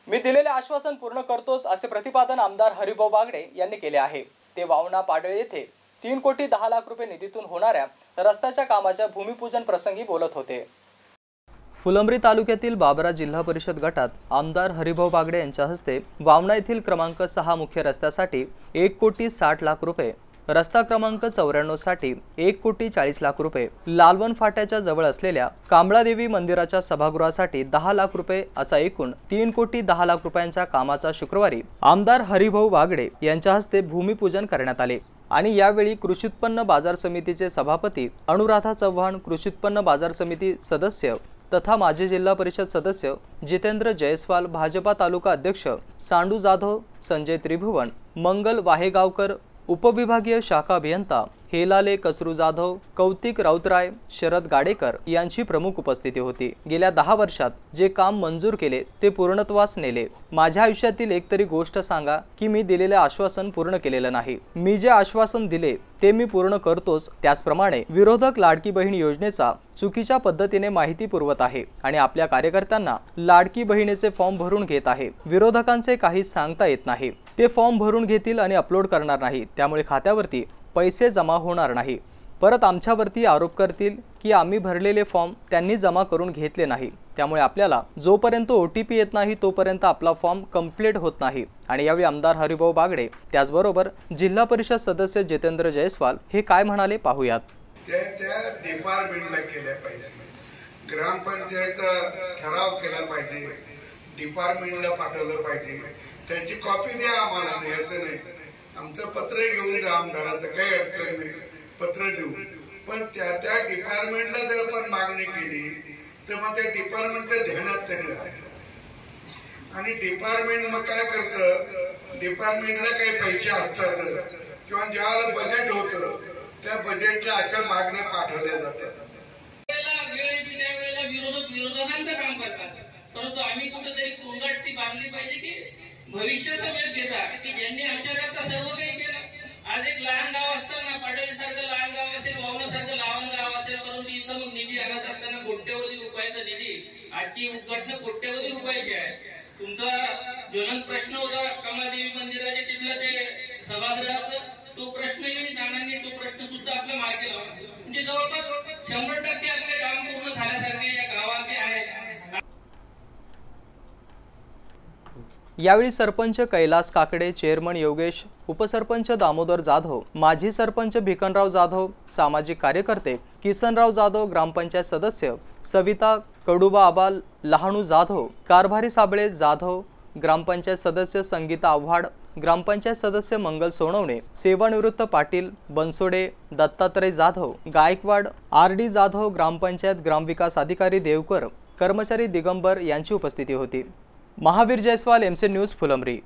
मी दिलेले आश्वासन पूर्ण करतोच असे प्रतिपादन आमदार हरिभाऊ बागडे यांनी केले आहे। ते वावणा पाडळे येथे 3,10,00,000 रुपये निधीतून होणाऱ्या रस्त्याच्या कामाच्या भूमिपूजन प्रसंगी बोलत होते। फुलंब्री तालुक्यातील बाबरा जिल्हा परिषद गटात आमदार हरिभाऊ बागडे यांच्या हस्ते वावणा येथील क्रमांक 6 मुख्य रस्त्यासाठी 1,60,00,000 रुपये, रस्ता क्रमांक 94 साठी 1,40,00,000 रुपये, लालवन फाट्याच्या जवळ असलेल्या कांबळादेवी मंदिराच्या सभागृहासाठी 10,00,000 रुपये असा एकूण 3,10,00,000 रुपयांच्या कामाचा शुक्रवारी आमदार हरिभाऊ बागडे यांच्या हस्ते भूमिपूजन करण्यात आले। आणि यावेळी कृषी उत्पन्न बाजार समितीचे सभापती अनुराधा चव्हाण, कृषी उत्पन्न बाजार समिती सदस्य तथा माजी जिल्हा परिषद सदस्य जितेंद्र जयस्वाल, भाजपा तालुका अध्यक्ष सांडू जाधव, संजय त्रिभुवन, मंगल वाहेगावकर, उपविभागीय शाखा अभियंता हेलाले कसरू जाधव, कौतिक राऊतराय, शरद गाडेकर यांची प्रमुख उपस्थिती होती। गेल्या 10 वर्षात जे काम मंजूर केले ते पूर्णत्वास नेले। माझ्या आयुष्यातील एक तरी गोष्ट सांगा की मी दिलेले आश्वासन पूर्ण केलेलं नाही। मी जे आश्वासन दिले ते मी पूर्ण करतोच। त्याचप्रमाणे विरोधक लाडकी बहीण योजनेचा चुकीच्या पद्धतीने माहिती पुरवत आहे आणि आपल्या कार्यकर्त्यांना लाडकी बहिणीचे फॉर्म भरून घेत आहे। विरोधकांचे काही सांगता येत नाही, ते फॉर्म भरून घेतील आणि अपलोड करणार नाही, त्यामुळे खात्यावरती पैसे जमा होणार नाही। परत आमच्यावरती आरोप करतील की आम्ही भरलेले फॉर्म त्यांनी जमा करून घेतले नाही, त्यामुळे आपल्याला जोपर्यंत OTP येत नाही तोपर्यंत आपला फॉर्म कंप्लीट होत नाही। आणि यावेळी आमदार हरिभाऊ बागडे त्याचबरोबर जिल्हा परिषद सदस्य जितेंद्र जयस्वाल हे काय म्हणाले पाहूयात। त्या डिपार्टमेंटला केल्या पाहिजे, ग्रामपंचायतचा ठराव केला पाहिजे, डिपार्टमेंटला पाठवलं पाहिजे, त्याची कॉपी द्या आम्हाला, द्यायचं नाही। आमचं पत्र घेऊन जा, आमदाराचं काही अडचण नाही, पत्र देऊ। पण त्या डिपार्टमेंटला जर आपण मागणी केली तर मग त्या डिपार्टमेंटच्या ध्यानात तरी राहतं। आणि डिपार्टमेंट मग काय करतं, डिपार्टमेंटला काही पैसे असतात किंवा ज्यावेळेला बजेट होतं त्या बजेटला अशा मागण्या पाठवल्या जातात। विरोधकांचं काम करतात, परंतु आम्ही कुठेतरी कुंगाटी बांधली पाहिजे की भविष्याचा वेध घेता की ज्यांनी आमच्याकरता सर्व काही केलं। आज एक लहान गाव असताना, पाडळीसारखं लहान गाव असेल, वावणासारखं लहान गाव असेल, परंतु इथं मग निधी आणत असताना कोट्यवधी रुपयाचा निधी, आजची उद्घाटन कोट्यवधी रुपयाची आहे। तुमचा ज्वलंत प्रश्न होता कमलादेवी मंदिराचे तिथलं ते सभागृहाचं, तो प्रश्नही नानांनी तो प्रश्न सुद्धा आपल्या मार्गी लावला। म्हणजे जवळपास 100% आपले काम पूर्ण झाल्यासारखे या गावाचे आहेत। यावेळी सरपंच कैलास काकडे, चेअरमन योगेश, उपसरपंच दामोदर जाधव, माजी सरपंच भिकनराव जाधव, सामाजिक कार्यकर्ते किसनराव जाधव, ग्रामपंचायत सदस्य सविता कडुबा आबाल, लहानू जाधव, कारभारी साबळे जाधव, ग्रामपंचायत सदस्य संगीता आव्हाड, ग्रामपंचायत सदस्य मंगल सोनवणे, सेवानिवृत्त पाटील बनसोडे, दत्तात्रय जाधव, गायकवाड, RD जाधव, ग्रामपंचायत ग्रामविकास अधिकारी देवकर, कर्मचारी दिगंबर यांची उपस्थिती होती। Mahavir Jaiswal, MC news, Phulambri.